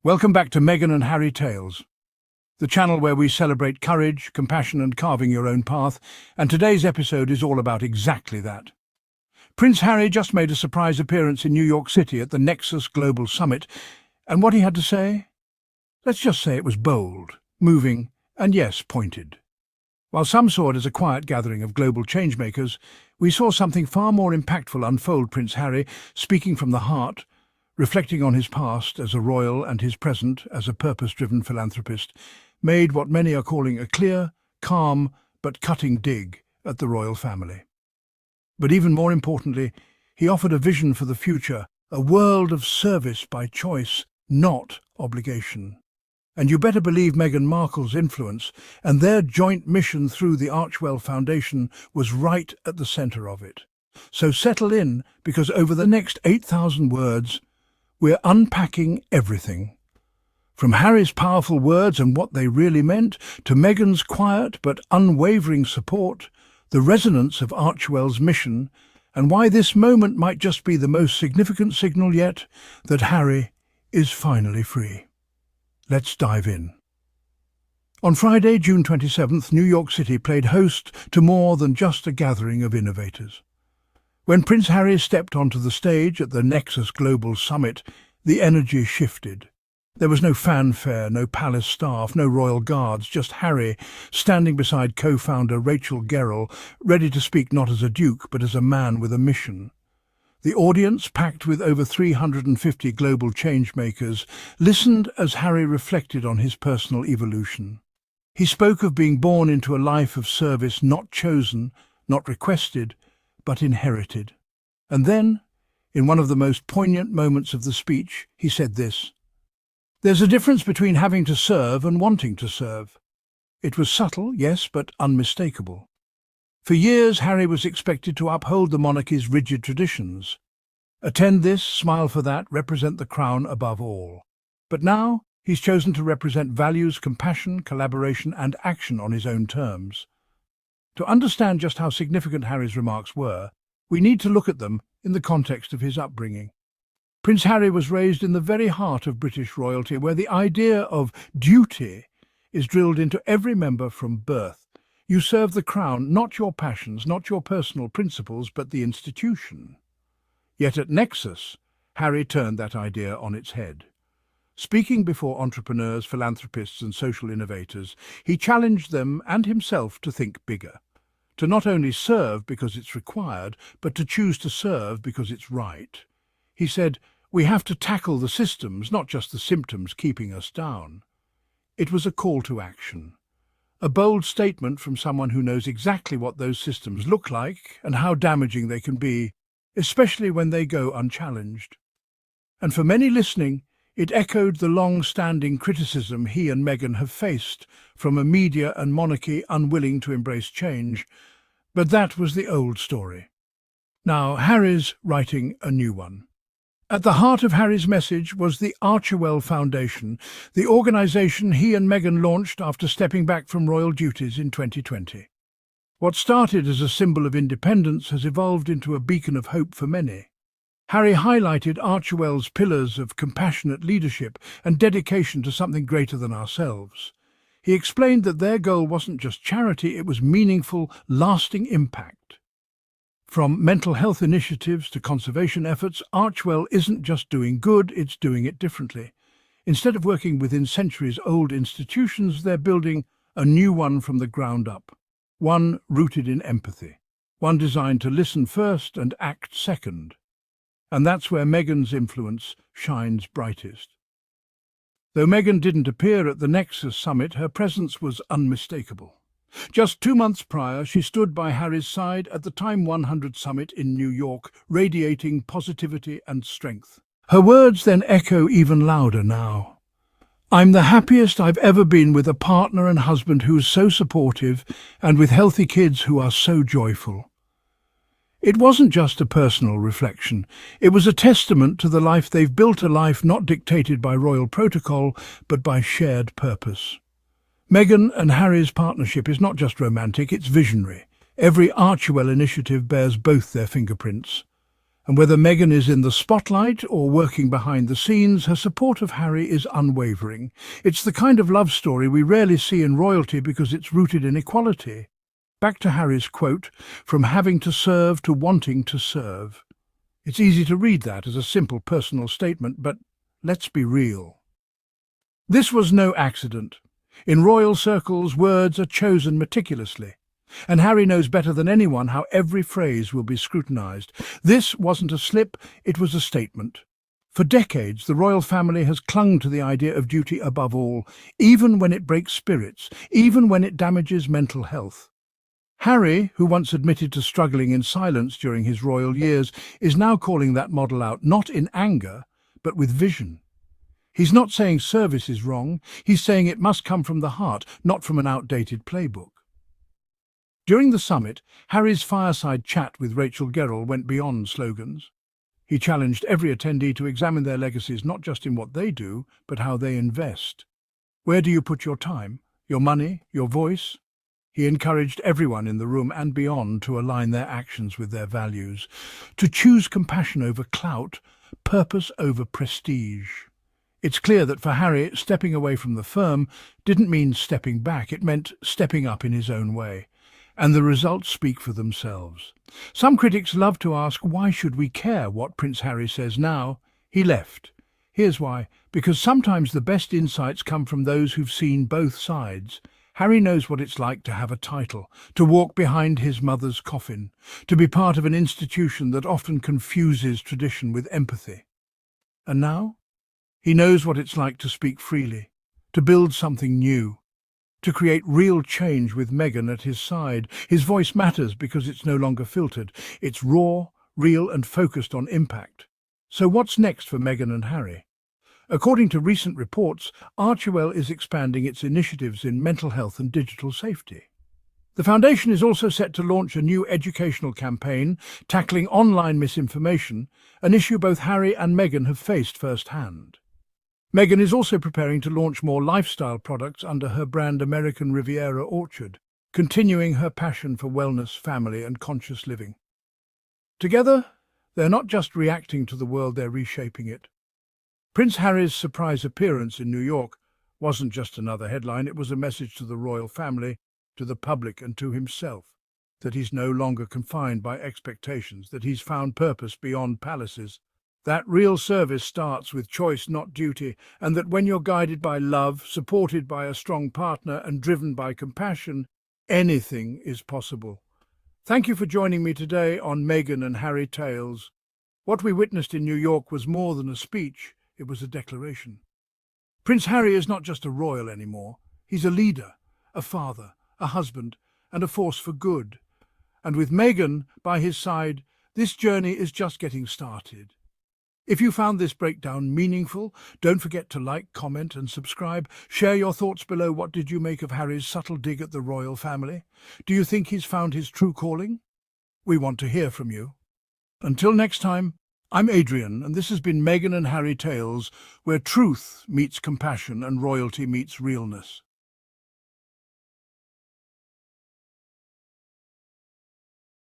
Welcome back to Meghan and Harry Tales, the channel where we celebrate courage, compassion and carving your own path, and today's episode is all about exactly that. Prince Harry just made a surprise appearance in New York City at the NEXUS Global Summit, and what he had to say? Let's just say it was bold, moving, and yes, pointed. While some saw it as a quiet gathering of global changemakers, we saw something far more impactful unfold. Prince Harry, speaking from the heart, reflecting on his past as a royal and his present as a purpose-driven philanthropist, made what many are calling a clear, calm, but cutting dig at the royal family. But even more importantly, he offered a vision for the future, a world of service by choice, not obligation. And you better believe Meghan Markle's influence and their joint mission through the Archewell Foundation was right at the centre of it. So settle in, because over the next 8,000 words, we're unpacking everything. From Harry's powerful words and what they really meant, to Meghan's quiet but unwavering support, the resonance of Archewell's mission, and why this moment might just be the most significant signal yet that Harry is finally free. Let's dive in. On Friday, June 27th, New York City played host to more than just a gathering of innovators. When Prince Harry stepped onto the stage at the NEXUS Global Summit, the energy shifted. There was no fanfare, no palace staff, no royal guards, just Harry standing beside co-founder Rachel Gerrell, ready to speak not as a duke but as a man with a mission. The audience, packed with over 350 global changemakers, listened as Harry reflected on his personal evolution. He spoke of being born into a life of service, not chosen, not requested, but inherited. And then, in one of the most poignant moments of the speech, he said this: "There's a difference between having to serve and wanting to serve." It was subtle, yes, but unmistakable. For years, Harry was expected to uphold the monarchy's rigid traditions. Attend this, smile for that, represent the crown above all. But now, he's chosen to represent values, compassion, collaboration and action on his own terms. To understand just how significant Harry's remarks were, we need to look at them in the context of his upbringing. Prince Harry was raised in the very heart of British royalty, where the idea of duty is drilled into every member from birth. You serve the crown, not your passions, not your personal principles, but the institution. Yet at NEXUS, Harry turned that idea on its head. Speaking before entrepreneurs, philanthropists and social innovators, he challenged them and himself to think bigger, to not only serve because it's required, but to choose to serve because it's right. He said, "We have to tackle the systems, not just the symptoms keeping us down." It was a call to action. A bold statement from someone who knows exactly what those systems look like and how damaging they can be, especially when they go unchallenged. And for many listening, it echoed the long-standing criticism he and Meghan have faced from a media and monarchy unwilling to embrace change. But that was the old story. Now Harry's writing a new one. At the heart of Harry's message was the Archewell Foundation, the organisation he and Meghan launched after stepping back from royal duties in 2020. What started as a symbol of independence has evolved into a beacon of hope for many. Harry highlighted Archewell's pillars of compassionate leadership and dedication to something greater than ourselves. He explained that their goal wasn't just charity, it was meaningful, lasting impact. From mental health initiatives to conservation efforts, Archewell isn't just doing good, it's doing it differently. Instead of working within centuries-old institutions, they're building a new one from the ground up. One rooted in empathy. One designed to listen first and act second. And that's where Meghan's influence shines brightest. Though Meghan didn't appear at the NEXUS Summit, her presence was unmistakable. Just 2 months prior, she stood by Harry's side at the Time 100 Summit in New York, radiating positivity and strength. Her words then echo even louder now. "I'm the happiest I've ever been with a partner and husband who's so supportive, and with healthy kids who are so joyful." It wasn't just a personal reflection. It was a testament to the life they've built, a life not dictated by royal protocol, but by shared purpose. Meghan and Harry's partnership is not just romantic, it's visionary. Every Archewell initiative bears both their fingerprints. And whether Meghan is in the spotlight or working behind the scenes, her support of Harry is unwavering. It's the kind of love story we rarely see in royalty because it's rooted in equality. Back to Harry's quote, "From having to serve to wanting to serve." It's easy to read that as a simple personal statement, but let's be real. This was no accident. In royal circles, words are chosen meticulously. And Harry knows better than anyone how every phrase will be scrutinised. This wasn't a slip, it was a statement. For decades, the royal family has clung to the idea of duty above all, even when it breaks spirits, even when it damages mental health. Harry, who once admitted to struggling in silence during his royal years, is now calling that model out, not in anger, but with vision. He's not saying service is wrong, he's saying it must come from the heart, not from an outdated playbook. During the summit, Harry's fireside chat with Rachel Gerrell went beyond slogans. He challenged every attendee to examine their legacies not just in what they do, but how they invest. Where do you put your time, your money, your voice? He encouraged everyone in the room and beyond to align their actions with their values, to choose compassion over clout, purpose over prestige. It's clear that for Harry, stepping away from the firm didn't mean stepping back, it meant stepping up in his own way. And the results speak for themselves. Some critics love to ask, why should we care what Prince Harry says now? He left. Here's why. Because sometimes the best insights come from those who've seen both sides. Harry knows what it's like to have a title, to walk behind his mother's coffin, to be part of an institution that often confuses tradition with empathy. And now? He knows what it's like to speak freely, to build something new, to create real change with Meghan at his side. His voice matters because it's no longer filtered. It's raw, real and focused on impact. So what's next for Meghan and Harry? According to recent reports, Archewell is expanding its initiatives in mental health and digital safety. The foundation is also set to launch a new educational campaign tackling online misinformation, an issue both Harry and Meghan have faced firsthand. Meghan is also preparing to launch more lifestyle products under her brand American Riviera Orchard, continuing her passion for wellness, family and conscious living. Together, they're not just reacting to the world, they're reshaping it. Prince Harry's surprise appearance in New York wasn't just another headline, it was a message to the royal family, to the public and to himself, that he's no longer confined by expectations, that he's found purpose beyond palaces. That real service starts with choice, not duty, and that when you're guided by love, supported by a strong partner and driven by compassion, anything is possible. Thank you for joining me today on Meghan and Harry Tales. What we witnessed in New York was more than a speech, it was a declaration. Prince Harry is not just a royal anymore. He's a leader, a father, a husband, and a force for good. And with Meghan by his side, this journey is just getting started. If you found this breakdown meaningful, don't forget to like, comment and subscribe. Share your thoughts below. What did you make of Harry's subtle dig at the royal family? Do you think he's found his true calling? We want to hear from you. Until next time, I'm Adrian, and this has been Meghan and Harry Tales, where truth meets compassion and royalty meets realness.